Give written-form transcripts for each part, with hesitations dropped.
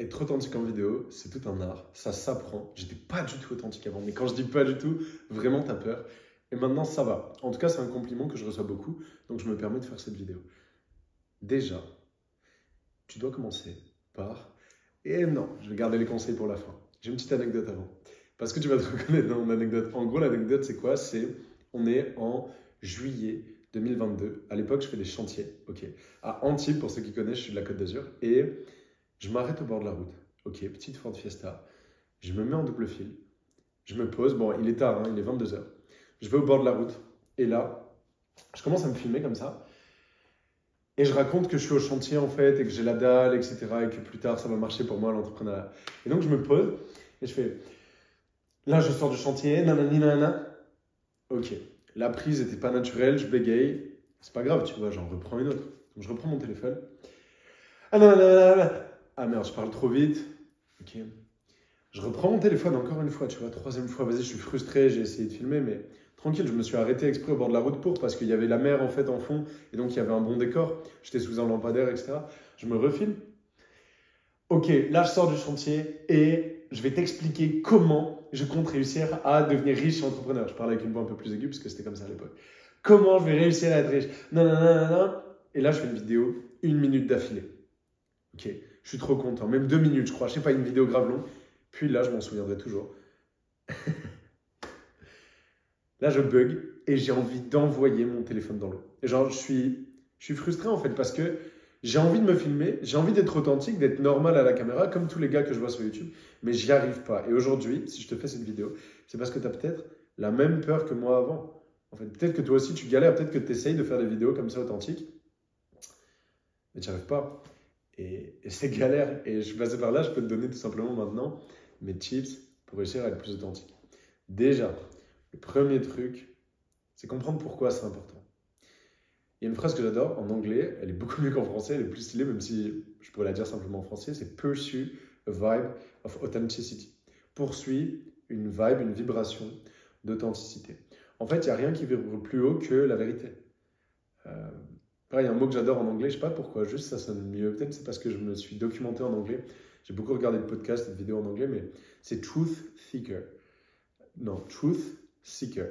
être authentique en vidéo, c'est tout un art. Ça s'apprend. J'étais pas du tout authentique avant. Mais quand je dis pas du tout, vraiment, t'as peur. Et maintenant, ça va. En tout cas, c'est un compliment que je reçois beaucoup. Donc, je me permets de faire cette vidéo. Déjà, tu dois commencer par... Et non, je vais garder les conseils pour la fin. J'ai une petite anecdote avant. Parce que tu vas te reconnaître dans mon anecdote. En gros, l'anecdote, c'est quoi? On est en juillet 2022. À l'époque, je fais des chantiers. Ok. À Antibes, pour ceux qui connaissent, je suis de la Côte d'Azur. Et je m'arrête au bord de la route. Ok, petite Ford Fiesta. Je me mets en double fil. Je me pose. Bon, il est tard, hein, il est 22 h. Je vais au bord de la route. Et là, je commence à me filmer comme ça. Et je raconte que je suis au chantier en fait, et que j'ai la dalle, etc. Et que plus tard, ça va marcher pour moi, l'entrepreneuriat. Et donc, je me pose et je fais... Là, je sors du chantier, nanani, nanana. Ok, la prise n'était pas naturelle, je bégaye. C'est pas grave, tu vois, j'en reprends une autre. Donc, je reprends mon téléphone. Ah non, non, non, non. Ah merde, je parle trop vite. Ok. Je reprends mon téléphone encore une fois, tu vois, troisième fois. Vas-y, je suis frustré, j'ai essayé de filmer, mais tranquille, je me suis arrêté exprès au bord de la route parce qu'il y avait la mer en fait en fond, et donc il y avait un bon décor. J'étais sous un lampadaire, etc. Je me refilme. Ok, là, je sors du chantier et je vais t'expliquer comment je compte réussir à devenir riche et entrepreneur. Je parlais avec une voix un peu plus aiguë parce que c'était comme ça à l'époque. Comment je vais réussir à être riche? Non, non, non, non, non. Et là, je fais une vidéo, 1 minute d'affilée. Ok, je suis trop content. Même 2 minutes, je crois. Je sais pas, une vidéo grave longue. Puis là, je m'en souviendrai toujours. Là, je bug et j'ai envie d'envoyer mon téléphone dans l'eau. Et genre, je suis frustré en fait parce que j'ai envie de me filmer, j'ai envie d'être authentique, d'être normal à la caméra, comme tous les gars que je vois sur YouTube, mais j'y arrive pas. Et aujourd'hui, si je te fais cette vidéo, c'est parce que tu as peut-être la même peur que moi avant. En fait, peut-être que toi aussi tu galères, peut-être que tu essayes de faire des vidéos comme ça authentiques, mais tu n'y arrives pas. Et c'est galère. Et je suis passé par là, je peux te donner tout simplement maintenant mes tips pour réussir à être plus authentique. Déjà, le premier truc, c'est comprendre pourquoi c'est important. Il y a une phrase que j'adore en anglais, elle est beaucoup mieux qu'en français, elle est plus stylée, même si je pourrais la dire simplement en français, c'est Pursue a vibe of authenticity. Poursuis une vibe, une vibration d'authenticité. En fait, il n'y a rien qui vibre plus haut que la vérité. Pareil, il y a un mot que j'adore en anglais, je ne sais pas pourquoi, juste ça sonne mieux. Peut-être c'est parce que je me suis documenté en anglais. J'ai beaucoup regardé de podcasts et de vidéos en anglais, mais c'est truth seeker. Non, truth seeker.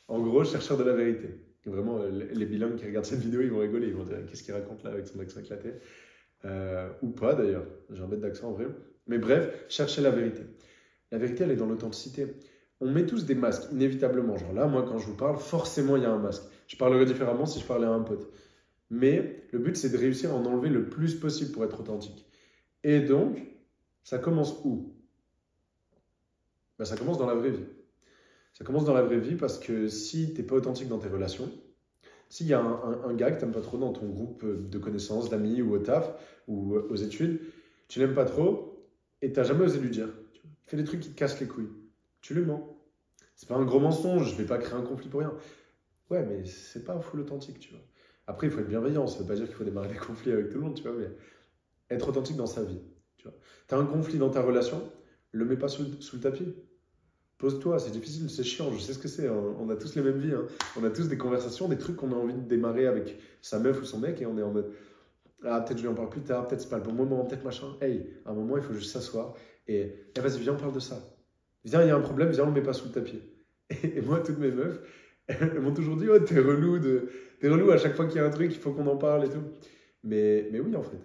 En gros, chercheur de la vérité. Et vraiment, les bilingues qui regardent cette vidéo, ils vont rigoler. Ils vont dire qu'est-ce qu'il raconte là avec son accent éclaté. Ou pas d'ailleurs. J'ai un bête d'accent en vrai. Mais bref, chercher la vérité. La vérité, elle est dans l'authenticité. On met tous des masques, inévitablement. Genre là, moi, quand je vous parle, forcément, il y a un masque. Je parlerais différemment si je parlais à un pote. Mais le but, c'est de réussir à en enlever le plus possible pour être authentique. Et donc, ça commence où? Ben, ça commence dans la vraie vie. Ça commence dans la vraie vie parce que si tu n'es pas authentique dans tes relations, s'il y a un gars que tu n'aimes pas trop dans ton groupe de connaissances, d'amis ou au taf ou aux études, tu l'aimes pas trop et tu n'as jamais osé lui dire. Il fait des trucs qui te cassent les couilles. Tu lui mens. C'est pas un gros mensonge, je vais pas créer un conflit pour rien. Ouais, mais c'est pas full authentique, tu vois. Après, il faut être bienveillant, ça veut pas dire qu'il faut démarrer des conflits avec tout le monde, tu vois, mais être authentique dans sa vie, tu vois. Tu as un conflit dans ta relation, le mets pas sous le tapis. Pose-toi, c'est difficile, c'est chiant, je sais ce que c'est. On a tous les mêmes vies, hein. On a tous des conversations, des trucs qu'on a envie de démarrer avec sa meuf ou son mec et on est en mode ah, peut-être je lui en parle plus tard, peut-être c'est pas le bon moment, peut-être machin. Hey, à un moment, il faut juste s'asseoir et vas-y, viens, on parle de ça. Viens, il y a un problème, viens, on le met pas sous le tapis. Et moi, toutes mes meufs, elles m'ont toujours dit oh, t'es relou à chaque fois qu'il y a un truc, il faut qu'on en parle et tout. Mais oui, en fait.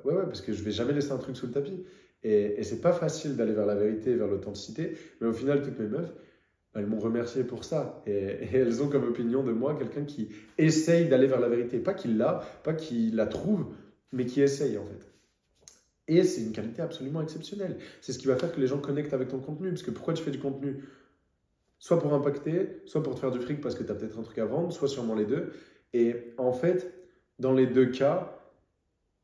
Ouais, parce que je vais jamais laisser un truc sous le tapis. Et c'est pas facile d'aller vers la vérité, vers l'authenticité, mais au final, toutes mes meufs, elles m'ont remercié pour ça. Et elles ont comme opinion de moi quelqu'un qui essaye d'aller vers la vérité. Pas qu'il l'a, pas qu'il la trouve, mais qui essaye en fait. Et c'est une qualité absolument exceptionnelle. C'est ce qui va faire que les gens connectent avec ton contenu. Parce que pourquoi tu fais du contenu? Soit pour impacter, soit pour te faire du fric parce que tu as peut-être un truc à vendre, soit sûrement les deux. Et en fait, dans les deux cas,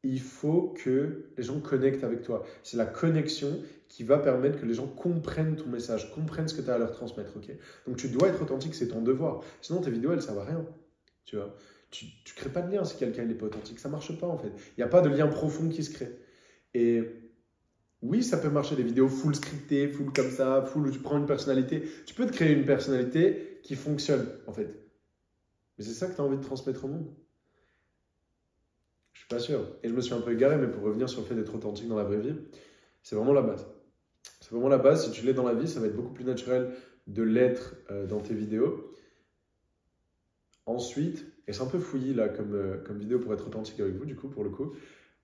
il faut que les gens connectent avec toi. C'est la connexion qui va permettre que les gens comprennent ton message, comprennent ce que tu as à leur transmettre. Okay, donc tu dois être authentique, c'est ton devoir. Sinon tes vidéos, elles ne servent à rien. Tu vois, tu ne crées pas de lien si quelqu'un n'est pas authentique. Ça ne marche pas en fait. Il n'y a pas de lien profond qui se crée. Et oui, ça peut marcher, des vidéos full scriptées, full comme ça, full où tu prends une personnalité. Tu peux te créer une personnalité qui fonctionne en fait. Mais c'est ça que tu as envie de transmettre au monde. Je suis pas sûr. Et je me suis un peu égaré, mais pour revenir sur le fait d'être authentique dans la vraie vie, c'est vraiment la base. C'est vraiment la base. Si tu l'es dans la vie, ça va être beaucoup plus naturel de l'être dans tes vidéos. Ensuite, et c'est un peu fouillis là comme vidéo pour être authentique avec vous, du coup, pour le coup.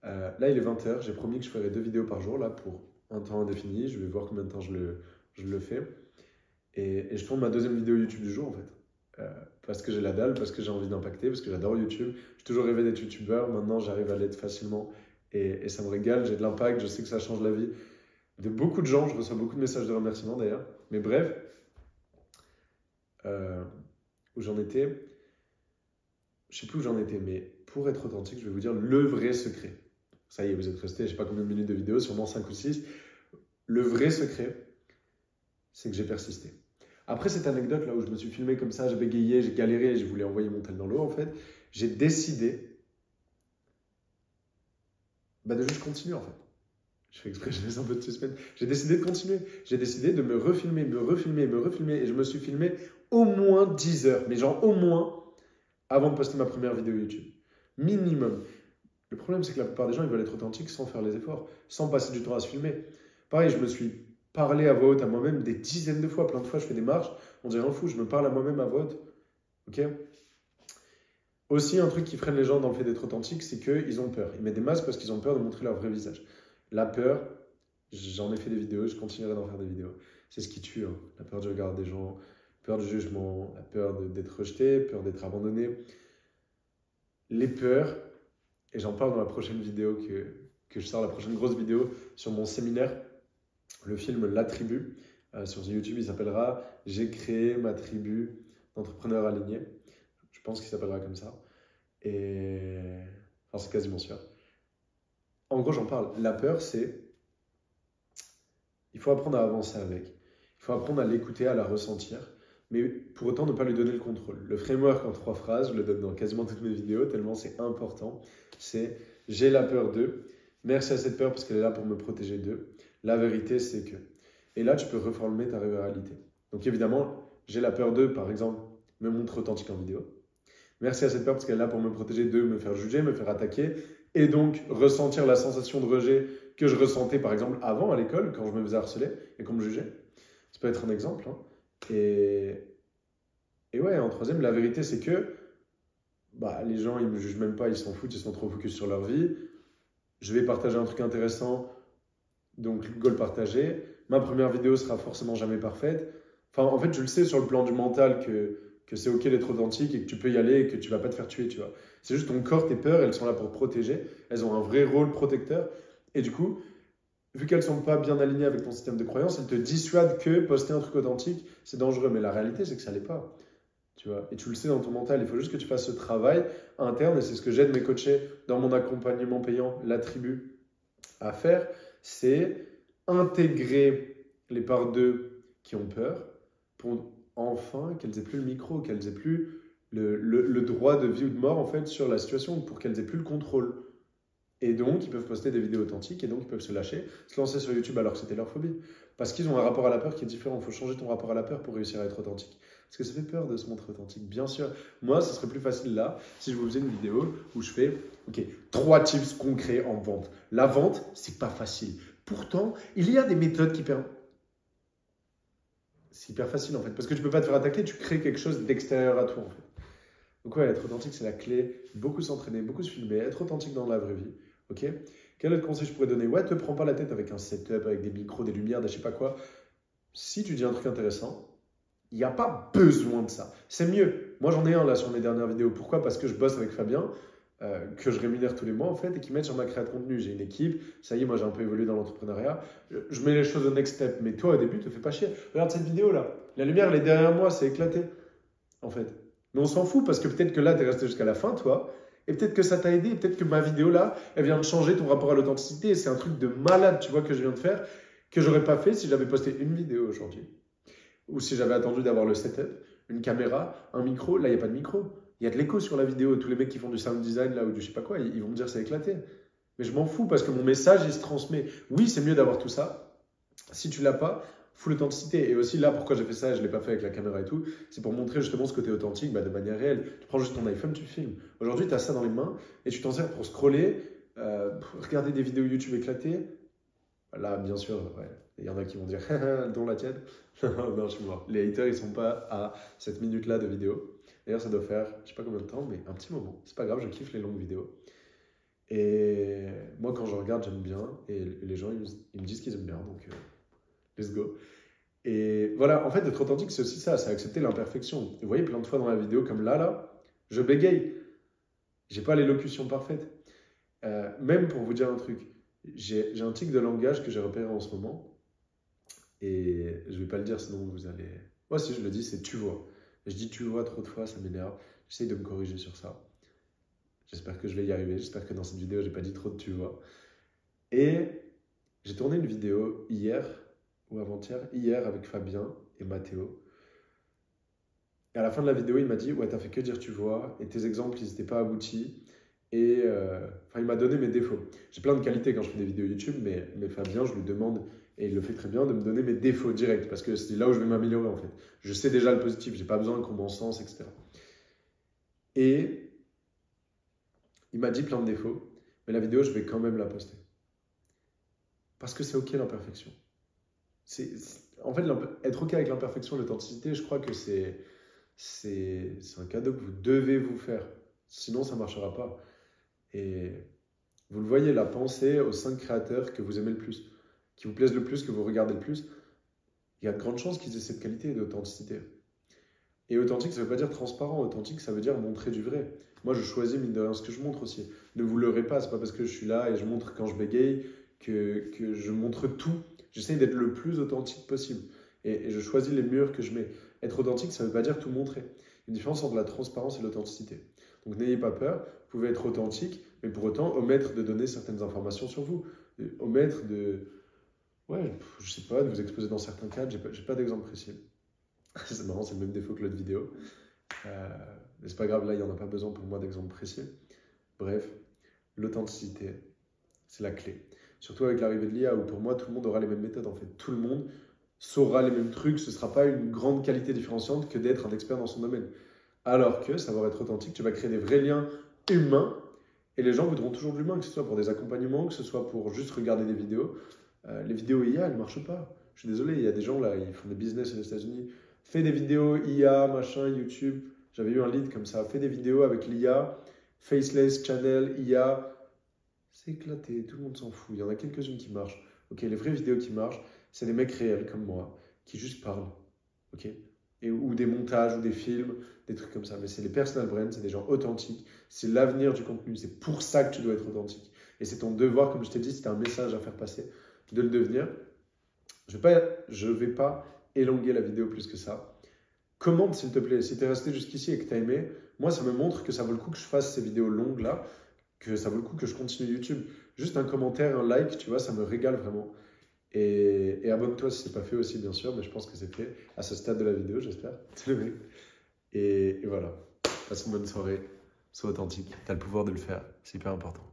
Là, il est 20h. J'ai promis que je ferais 2 vidéos par jour là pour un temps indéfini. Je vais voir combien de temps je le fais. Et je tourne ma 2e vidéo YouTube du jour en fait. Parce que j'ai la dalle, parce que j'ai envie d'impacter, parce que j'adore YouTube. J'ai toujours rêvé d'être YouTubeur. Maintenant, j'arrive à l'être facilement et ça me régale. J'ai de l'impact. Je sais que ça change la vie de beaucoup de gens. Je reçois beaucoup de messages de remerciements d'ailleurs. Mais bref, où j'en étais. Je sais plus où j'en étais, mais pour être authentique, je vais vous dire le vrai secret. Ça y est, vous êtes restés, je sais pas combien de minutes de vidéo, sûrement 5 ou 6. Le vrai secret, c'est que j'ai persisté. Après cette anecdote là où je me suis filmé comme ça, j'ai bégayé, j'ai galéré, je voulais envoyer mon tel dans l'eau en fait, j'ai décidé de juste continuer en fait. Je fais exprès, je laisse un peu de suspense. J'ai décidé de continuer. J'ai décidé de me refilmer. Et je me suis filmé au moins 10 heures. Mais genre au moins avant de poster ma première vidéo YouTube. Minimum. Le problème, c'est que la plupart des gens, ils veulent être authentiques sans faire les efforts, sans passer du temps à se filmer. Pareil, je me suis parlé à voix haute à moi-même des dizaines de fois. Plein de fois, je fais des marches. On dirait un fou, je me parle à moi-même à voix haute. Ok ? Aussi, un truc qui freine les gens dans le fait d'être authentique, c'est qu'ils ont peur. Ils mettent des masques parce qu'ils ont peur de montrer leur vrai visage. La peur, j'en ai fait des vidéos, je continuerai d'en faire des vidéos. C'est ce qui tue. Hein. La peur du regard des gens, peur du jugement, la peur d'être rejeté, peur d'être abandonné. Les peurs, et j'en parle dans la prochaine vidéo que je sors, la prochaine grosse vidéo sur mon séminaire, le film La Tribu. Sur YouTube, il s'appellera « J'ai créé ma tribu d'entrepreneurs alignés ». Je pense qu'il s'appellera comme ça. Et enfin, c'est quasiment sûr. En gros, j'en parle. La peur, c'est... Il faut apprendre à avancer avec. Il faut apprendre à l'écouter, à la ressentir. Mais pour autant, ne pas lui donner le contrôle. Le framework en 3 phrases, je le donne dans quasiment toutes mes vidéos, tellement c'est important. C'est « J'ai la peur d'eux. Merci à cette peur parce qu'elle est là pour me protéger d'eux. La vérité, c'est que... » Et là, tu peux reformuler ta réalité. Donc évidemment, j'ai la peur d'eux, par exemple, me montre authentique en vidéo. Merci à cette peur parce qu'elle est là pour me protéger d'eux, me faire juger, me faire attaquer. Et donc, ressentir la sensation de rejet que je ressentais, par exemple, avant à l'école, quand je me faisais harceler et qu'on me jugeait. Ça peut être un exemple. Hein. Et ouais, en 3e, la vérité, c'est que les gens, ils ne me jugent même pas, ils s'en foutent, ils sont trop focus sur leur vie. Je vais partager un truc intéressant, donc goal partagé. Ma première vidéo sera forcément jamais parfaite. Enfin, en fait, je le sais sur le plan du mental que c'est ok d'être authentique et que tu peux y aller et que tu vas pas te faire tuer, tu vois. C'est juste ton corps, tes peurs, elles sont là pour te protéger. Elles ont un vrai rôle protecteur. Et du coup, vu qu'elles sont pas bien alignées avec ton système de croyance, elles te dissuadent que poster un truc authentique, c'est dangereux. Mais la réalité, c'est que ça l'est pas. Tu vois. Et tu le sais dans ton mental. Il faut juste que tu fasses ce travail interne. Et c'est ce que j'aide mes coachés dans mon accompagnement payant, La Tribu, à faire. C'est intégrer les parts d'eux qui ont peur pour enfin qu'elles aient plus le micro, qu'elles aient plus le droit de vie ou de mort en fait sur la situation, pour qu'elles aient plus le contrôle. Et donc, ils peuvent poster des vidéos authentiques et donc ils peuvent se lâcher, se lancer sur YouTube alors que c'était leur phobie. Parce qu'ils ont un rapport à la peur qui est différent. Il faut changer ton rapport à la peur pour réussir à être authentique. Parce que ça fait peur de se montrer authentique, bien sûr. Moi, ce serait plus facile là, si je vous faisais une vidéo où je fais, ok, 3 tips concrets en vente. La vente, c'est pas facile. Pourtant, il y a des méthodes qui permettent... C'est hyper facile en fait, parce que tu peux pas te faire attaquer, tu crées quelque chose d'extérieur à toi en fait. Donc ouais, être authentique, c'est la clé. Beaucoup s'entraîner, beaucoup se filmer, être authentique dans la vraie vie. Ok ? Quel autre conseil je pourrais donner ? Ouais, te prends pas la tête avec un setup, avec des micros, des lumières, des je sais pas quoi. Si tu dis un truc intéressant, il n'y a pas besoin de ça. C'est mieux. Moi, j'en ai un là sur mes dernières vidéos. Pourquoi ? Parce que je bosse avec Fabien, que je rémunère tous les mois en fait, et qui m'aide sur ma création de contenu. J'ai une équipe, ça y est, moi j'ai un peu évolué dans l'entrepreneuriat. Je mets les choses au next step, mais toi au début, te fais pas chier. Regarde cette vidéo là. La lumière, elle est derrière moi, c'est éclaté en fait. Mais on s'en fout parce que peut-être que là, tu es resté jusqu'à la fin, toi. Et peut-être que ça t'a aidé, peut-être que ma vidéo là, elle vient de changer ton rapport à l'authenticité. Et c'est un truc de malade, tu vois, que je viens de faire, que j'aurais pas fait si j'avais posté une vidéo aujourd'hui. Ou si j'avais attendu d'avoir le setup, une caméra, un micro. Là, il n'y a pas de micro. Il y a de l'écho sur la vidéo. Tous les mecs qui font du sound design là ou du je sais pas quoi, ils vont me dire c'est éclaté. Mais je m'en fous parce que mon message, il se transmet. Oui, c'est mieux d'avoir tout ça. Si tu l'as pas, full authenticité. Et aussi là, pourquoi j'ai fait ça et je ne l'ai pas fait avec la caméra et tout, c'est pour montrer justement ce côté authentique de manière réelle. Tu prends juste ton iPhone, tu filmes. Aujourd'hui, tu as ça dans les mains et tu t'en sers pour scroller, pour regarder des vidéos YouTube éclatées. Là, bien sûr, ouais, il y en a qui vont dire dont la tienne. Non, je suis mort. Les haters, ils sont pas à cette minute-là de vidéo. D'ailleurs, ça doit faire, je sais pas combien de temps, mais un petit moment. C'est pas grave, je kiffe les longues vidéos. Et moi, quand je regarde, j'aime bien. Et les gens, ils me disent qu'ils aiment bien. Donc, let's go. Et voilà, en fait, être authentique, c'est aussi ça. C'est accepter l'imperfection. Vous voyez, plein de fois dans la vidéo, comme là, je bégaye. J'ai pas l'élocution parfaite. Même pour vous dire un truc, j'ai un tic de langage que j'ai repéré en ce moment. Et je vais pas le dire, sinon vous allez... Moi, si je le dis, c'est tu vois. Je dis tu vois trop de fois, ça m'énerve. J'essaye de me corriger sur ça. J'espère que je vais y arriver. J'espère que dans cette vidéo, j'ai pas dit trop de tu vois. Et j'ai tourné une vidéo hier, ou avant-hier, hier avec Fabien et Mathéo. Et à la fin de la vidéo, il m'a dit « Ouais, t'as fait que dire tu vois, et tes exemples, ils n'étaient pas aboutis. » Et il m'a donné mes défauts. J'ai plein de qualités quand je fais des vidéos YouTube, mais Fabien, je lui demande, et il le fait très bien, de me donner mes défauts directs, parce que c'est là où je vais m'améliorer en fait. Je sais déjà le positif, j'ai pas besoin qu'on m'en sens, etc. Et il m'a dit plein de défauts, mais la vidéo, je vais quand même la poster. Parce que c'est OK l'imperfection. En fait, être OK avec l'imperfection, l'authenticité, je crois que c'est un cadeau que vous devez vous faire. Sinon, ça ne marchera pas. Et vous le voyez, la pensée aux 5 créateurs que vous aimez le plus, qui vous plaisent le plus, que vous regardez le plus, il y a de grandes chances qu'ils aient cette qualité d'authenticité. Et authentique, ça ne veut pas dire transparent. Authentique, ça veut dire montrer du vrai. Moi, je choisis, mine de rien, ce que je montre aussi. Ne vous leurrez pas, ce n'est pas parce que je suis là et je montre quand je bégaye que je montre tout. J'essaie d'être le plus authentique possible. Et je choisis les murs que je mets. Être authentique, ça ne veut pas dire tout montrer. Il y a une différence entre la transparence et l'authenticité. Donc n'ayez pas peur, vous pouvez être authentique, mais pour autant omettre de donner certaines informations sur vous. Omettre de... Ouais, je sais pas, de vous exposer dans certains cadres, j'ai pas d'exemple précis. C'est marrant, c'est le même défaut que l'autre vidéo. Mais c'est pas grave, là, il n'y en a pas besoin pour moi d'exemple précis. Bref, l'authenticité, c'est la clé. Surtout avec l'arrivée de l'IA, où pour moi, tout le monde aura les mêmes méthodes. En fait, tout le monde saura les mêmes trucs. Ce ne sera pas une grande qualité différenciante que d'être un expert dans son domaine. Alors que savoir être authentique, tu vas créer des vrais liens humains. Et les gens voudront toujours de l'humain, que ce soit pour des accompagnements, que ce soit pour juste regarder des vidéos. Les vidéos IA, elles ne marchent pas. Je suis désolé, il y a des gens là, ils font des business aux États-Unis. Fais des vidéos IA, machin, YouTube. J'avais eu un lead comme ça. Fais des vidéos avec l'IA, Faceless, Channel, IA. C'est éclaté, tout le monde s'en fout. Il y en a quelques-unes qui marchent. Ok, les vraies vidéos qui marchent, c'est des mecs réels comme moi, qui juste parlent. Ok, ou des montages, ou des films, des trucs comme ça. Mais c'est les personal brands, c'est des gens authentiques. C'est l'avenir du contenu. C'est pour ça que tu dois être authentique. Et c'est ton devoir, comme je t'ai dit, c'est un message à faire passer, de le devenir. Je vais pas élonger la vidéo plus que ça. Commente s'il te plaît. Si tu es resté jusqu'ici et que tu as aimé, moi ça me montre que ça vaut le coup que je fasse ces vidéos longues là, que ça vaut le coup que je continue YouTube. Juste un commentaire, un like, tu vois, ça me régale vraiment. Et abonne-toi si ce n'est pas fait aussi, bien sûr, mais je pense que c'est fait à ce stade de la vidéo, j'espère. Et voilà. Passe une bonne soirée. Sois authentique. Tu as le pouvoir de le faire. C'est hyper important.